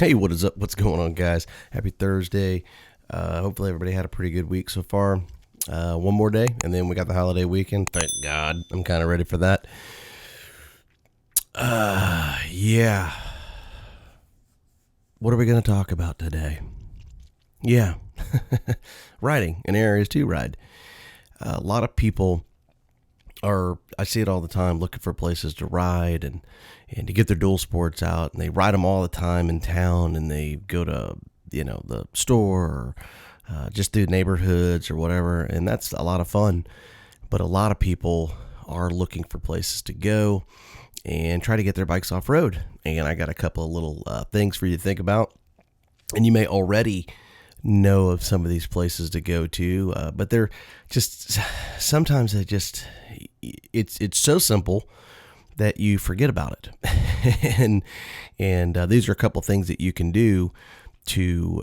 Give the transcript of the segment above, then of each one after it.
Hey, what is up? What's going on, guys? Happy Thursday. Hopefully, everybody had a pretty good week so far. One more day, and then we got the holiday weekend. Thank God. I'm kind of ready for that. Yeah. What are we going to talk about today? Yeah. Riding in areas to ride. A lot of people I see it all the time, looking for places to ride and to get their dual sports out, and they ride them all the time in town, and they go to the store or just through neighborhoods or whatever, and that's a lot of fun. But a lot of people are looking for places to go and try to get their bikes off road. And I got a couple of little things for you to think about, and you may already know of some of these places to go to, but they're just sometimes it's so simple that you forget about it. and these are a couple things that you can do to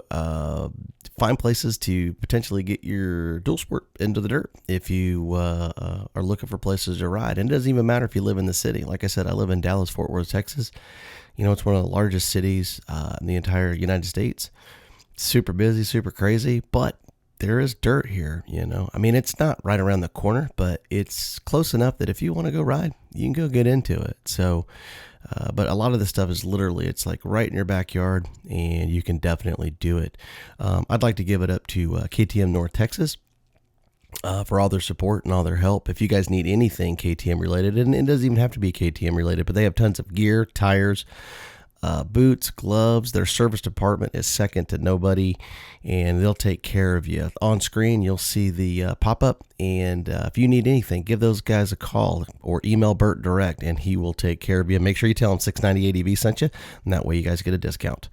find places to potentially get your dual sport into the dirt if you are looking for places to ride. And it doesn't even matter if you live in the city. Like I said, I live in Dallas, Fort Worth, Texas. It's one of the largest cities in the entire United States. Super busy, super crazy, but there is dirt here, I mean, it's not right around the corner, but it's close enough that if you want to go ride, you can go get into it. So, but a lot of this stuff is literally, it's like right in your backyard, and you can definitely do it. I'd like to give it up to KTM North Texas for all their support and all their help. If you guys need anything KTM related, and it doesn't even have to be KTM related, but they have tons of gear, tires, boots, gloves. Their service department is second to nobody, and they'll take care of you. On screen, you'll see the pop-up, and if you need anything, give those guys a call or email Bert direct, and he will take care of you. Make sure you tell him 690 ADV sent you, and that way you guys get a discount.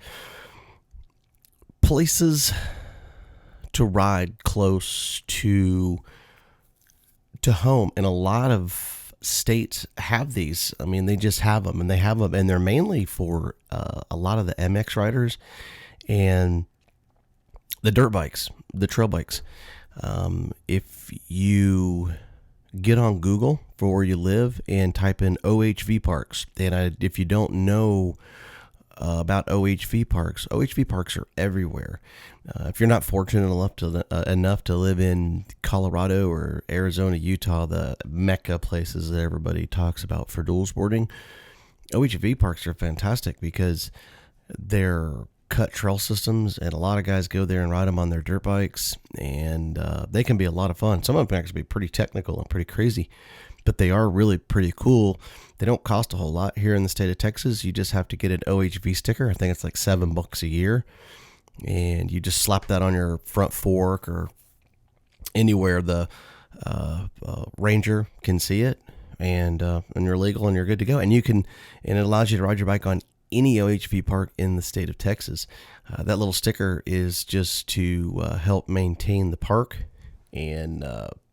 Places to ride close to home, and a lot of states have these. I mean, they just have them, and they're mainly for a lot of the MX riders and the dirt bikes, the trail bikes. If you get on Google for where you live and type in OHV parks, and if you don't know about OHV parks are everywhere. If you're not fortunate enough to live in Colorado or Arizona, Utah, the Mecca places that everybody talks about for dual sporting, OHV parks are fantastic because they're cut trail systems, and a lot of guys go there and ride them on their dirt bikes, and they can be a lot of fun. Some of them can actually be pretty technical and pretty crazy, but they are really pretty cool. They don't cost a whole lot here in the state of Texas. You just have to get an OHV sticker. I think it's like $7 a year. And you just slap that on your front fork or anywhere the ranger can see it. And you're legal and you're good to go. And it allows you to ride your bike on any OHV park in the state of Texas. That little sticker is just to help maintain the park and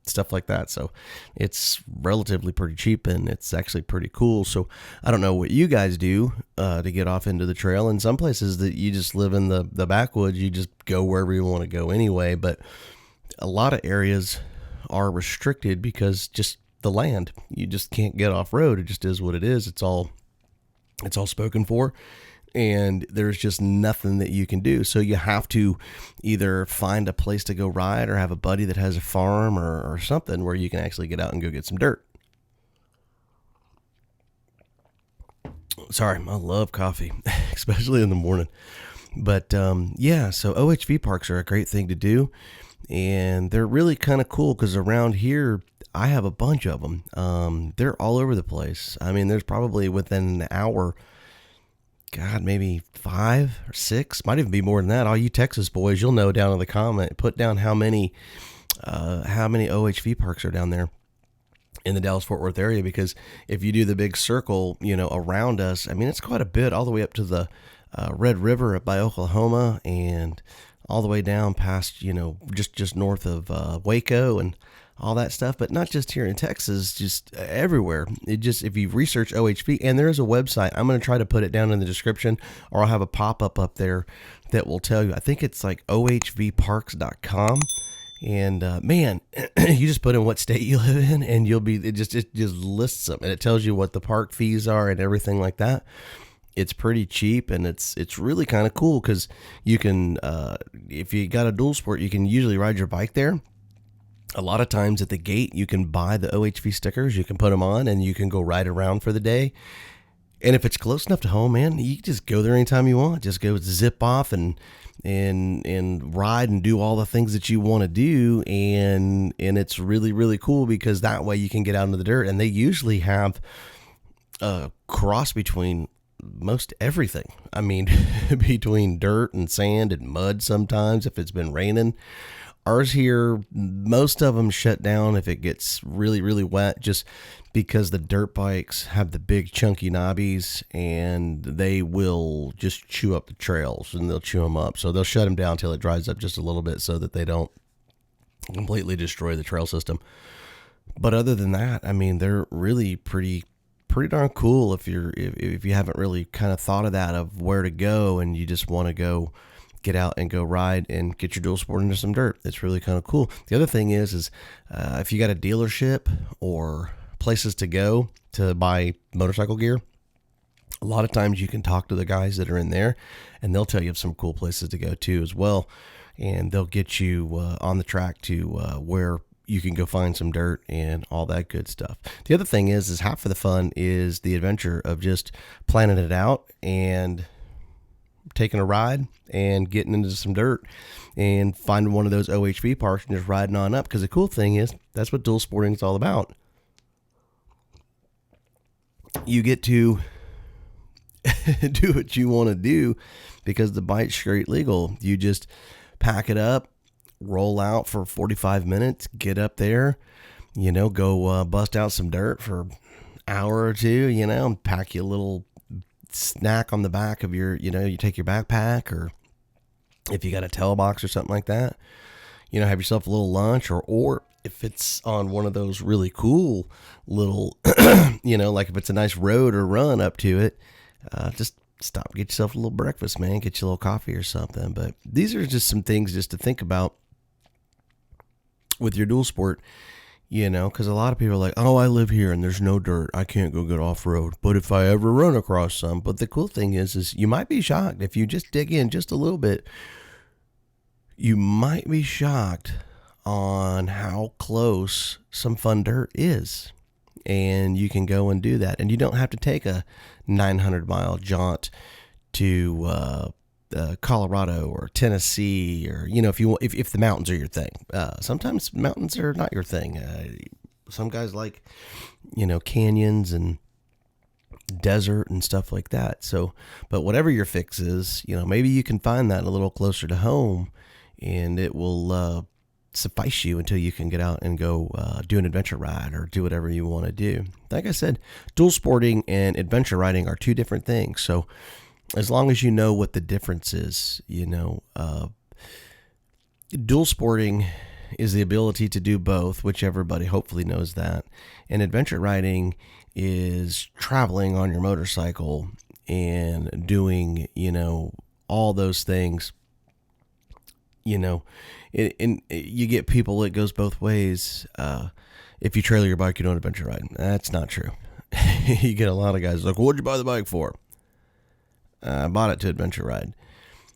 stuff like that. So it's relatively pretty cheap, and it's actually pretty cool. So I don't know what you guys do to get off into the trail. In some places that you just live in the backwoods, you just go wherever you want to go anyway. But a lot of areas are restricted because just the land, you just can't get off road. It just is what it is. It's all spoken for, and there's just nothing that you can do. So you have to either find a place to go ride or have a buddy that has a farm or something where you can actually get out and go get some dirt. Sorry, I love coffee, especially in the morning. But so OHV parks are a great thing to do, and they're really kind of cool because around here, I have a bunch of them. They're all over the place. I mean, there's probably within an hour, God, maybe 5 or 6, might even be more than that. All you Texas boys, you'll know down in the comment. Put down how many OHV parks are down there in the Dallas-Fort Worth area, because if you do the big circle, around us, I mean, it's quite a bit, all the way up to the Red River by Oklahoma, and all the way down past, just north of Waco and all that stuff, but not just here in Texas, just everywhere. If you research OHV, and there is a website, I'm going to try to put it down in the description, or I'll have a pop-up up there that will tell you. I think it's like ohvparks.com. And man, you just put in what state you live in, and it just lists them, and it tells you what the park fees are and everything like that. It's pretty cheap, and it's really kind of cool because you can, if you got a dual sport, you can usually ride your bike there. A lot of times at the gate, you can buy the OHV stickers. You can put them on, and you can go ride around for the day. And if it's close enough to home, man, you can just go there anytime you want. Just go zip off and ride and do all the things that you want to do. And it's really, really cool because that way you can get out into the dirt. And they usually have a cross between most everything. I mean, between dirt and sand and mud sometimes if it's been raining. Ours here, most of them shut down if it gets really, really wet, just because the dirt bikes have the big chunky knobbies and they will just chew up the trails and they'll chew them up. So they'll shut them down till it dries up just a little bit so that they don't completely destroy the trail system. But other than that, I mean, they're really pretty darn cool if you haven't really kind of thought of that, of where to go and you just want to go get out and go ride and get your dual sport into some dirt. It's really kind of cool. The other thing is if you got a dealership or places to go to buy motorcycle gear, a lot of times you can talk to the guys that are in there and they'll tell you of some cool places to go to as well. And they'll get you on the track to where you can go find some dirt and all that good stuff. The other thing is half of the fun is the adventure of just planning it out and taking a ride and getting into some dirt and finding one of those OHV parks and just riding on up. Because the cool thing is that's what dual sporting is all about. You get to do what you want to do because the bike's straight legal. You just pack it up, roll out for 45 minutes, get up there, go bust out some dirt for an hour or two, and pack you a little snack on the back of your, you take your backpack, or if you got a tail box or something like that, have yourself a little lunch, or if it's on one of those really cool little, like if it's a nice road or run up to it, just stop, get yourself a little breakfast, man, get you a little coffee or something. But these are just some things just to think about with your dual sport. Because a lot of people are like, oh, I live here and there's no dirt, I can't go get off road. But if I ever run across some, but the cool thing is you might be shocked if you just dig in just a little bit. You might be shocked on how close some fun dirt is, and you can go and do that, and you don't have to take a 900-mile jaunt to Colorado or Tennessee, or if the mountains are your thing. Sometimes mountains are not your thing. Some guys like canyons and desert and stuff like that. So, but whatever your fix is, maybe you can find that a little closer to home, and it will suffice you until you can get out and go do an adventure ride or do whatever you want to do. Like I said, dual sporting and adventure riding are two different things. So as long as you know what the difference is, dual sporting is the ability to do both, which everybody hopefully knows that. And adventure riding is traveling on your motorcycle and doing, all those things. And you get people, it goes both ways. If you trailer your bike, you don't adventure ride. That's not true. You get a lot of guys like, what'd you buy the bike for? I bought it to adventure ride.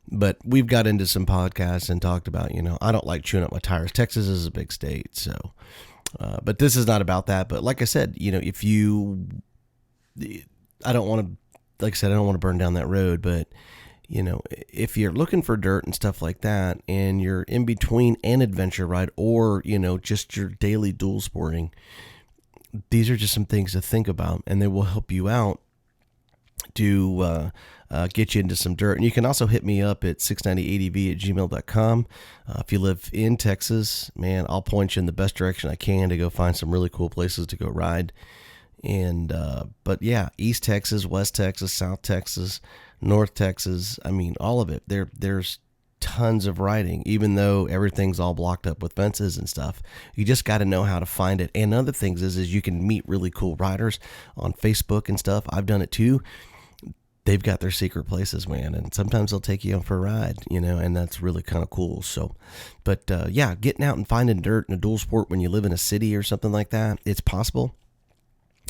But we've got into some podcasts and talked about, I don't like chewing up my tires. Texas is a big state, so. But this is not about that. But like I said, I don't want to burn down that road, but if you're looking for dirt and stuff like that, and you're in between an adventure ride or, just your daily dual sporting, these are just some things to think about, and they will help you out to get you into some dirt. And you can also hit me up at 690adv@gmail.com. If you live in Texas, man, I'll point you in the best direction I can to go find some really cool places to go ride. And, but yeah, East Texas, West Texas, South Texas, North Texas, I mean, all of it. There's tons of riding, even though everything's all blocked up with fences and stuff. You just got to know how to find it. And other things is you can meet really cool riders on Facebook and stuff. I've done it too. They've got their secret places, man, and sometimes they'll take you out for a ride, and that's really kind of cool. So, but yeah, getting out and finding dirt in a dual sport when you live in a city or something like that, it's possible.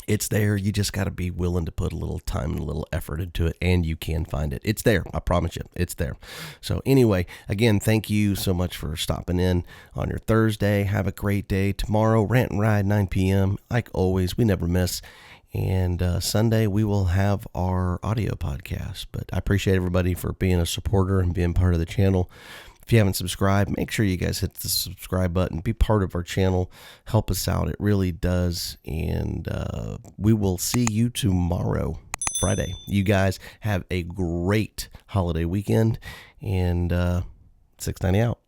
It's there. You just got to be willing to put a little time and a little effort into it, and you can find it. It's there. I promise you. It's there. So anyway, again, thank you so much for stopping in on your Thursday. Have a great day. Tomorrow, Rant and Ride, 9 p.m. Like always, we never miss. And Sunday, we will have our audio podcast. But I appreciate everybody for being a supporter and being part of the channel. If you haven't subscribed, make sure you guys hit the subscribe button. Be part of our channel. Help us out. It really does. And we will see you tomorrow, Friday. You guys have a great holiday weekend. And 690 out.